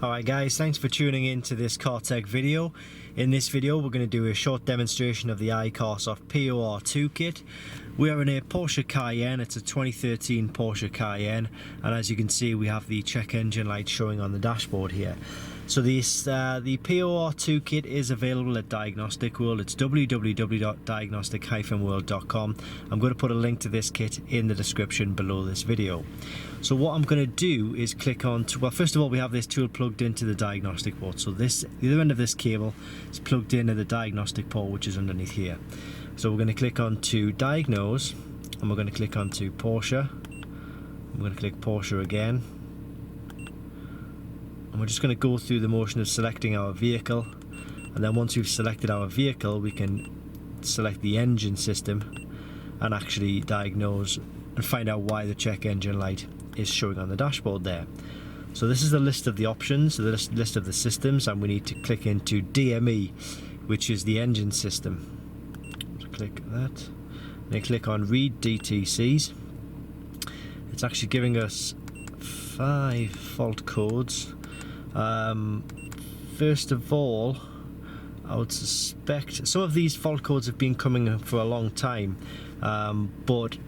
Alright guys, thanks for tuning in to this car tech video. In this video we're going to do a short demonstration of the iCarsoft POR2 kit. We are in a Porsche Cayenne. It's a 2013 Porsche Cayenne, and as you can see we have the check engine light showing on the dashboard here. So the POR2 kit is available at Diagnostic World. It's www.diagnostic-world.com. I'm going to put a link to this kit in the description below this video. So what I'm going to do is click on to, well, first of all we have this tool plugged into the diagnostic port. So the other end of this cable is plugged into the diagnostic port, which is underneath here. So we're going to click on to diagnose, and we're going to click on to Porsche. I'm going to click Porsche again. And we're just going to go through the motion of selecting our vehicle, and then once we've selected our vehicle we can select the engine system and actually diagnose and find out why the check engine light is showing on the dashboard there. So this is the list of the options, the list of the systems, and we need to click into DME, which is the engine system. So click that, and then click on read DTCs. It's actually giving us 5 fault codes. First of all, I would suspect some of these fault codes have been coming for a long time, but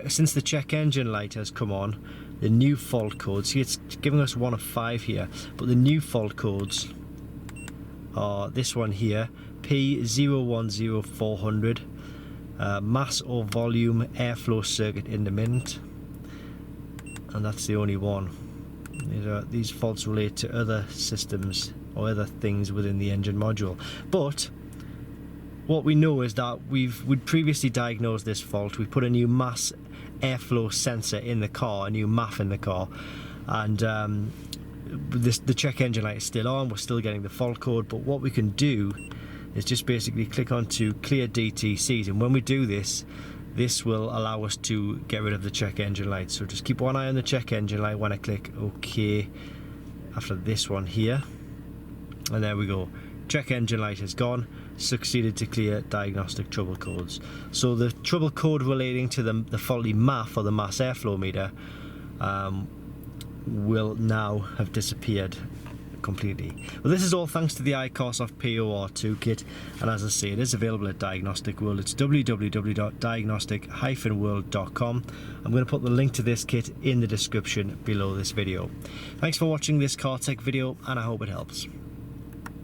since the check engine light has come on, the new fault codes, see it's giving us 1 of 5 here, but the new fault codes are this one here, P010400, mass or volume airflow circuit intermittent, and that's the only one. These faults relate to other systems or other things within the engine module, but what we know is that we'd previously diagnosed this fault. We put a new mass airflow sensor in the car, a new MAF in the car, and the check engine light is still on. We're still getting the fault code, but what we can do is just basically click on to clear DTCs, and when we do this, this will allow us to get rid of the check engine light. So just keep one eye on the check engine light when I click OK after this one here, and there we go. Check engine light is gone. Succeeded to clear diagnostic trouble codes. So the trouble code relating to the faulty MAF, or the mass airflow meter, will now have disappeared completely. Well, this is all thanks to the iCarsoft POR2 kit, and as I say, it is available at Diagnostic World. It's www.diagnostic-world.com. I'm going to put the link to this kit in the description below this video. Thanks for watching this car tech video, and I hope it helps.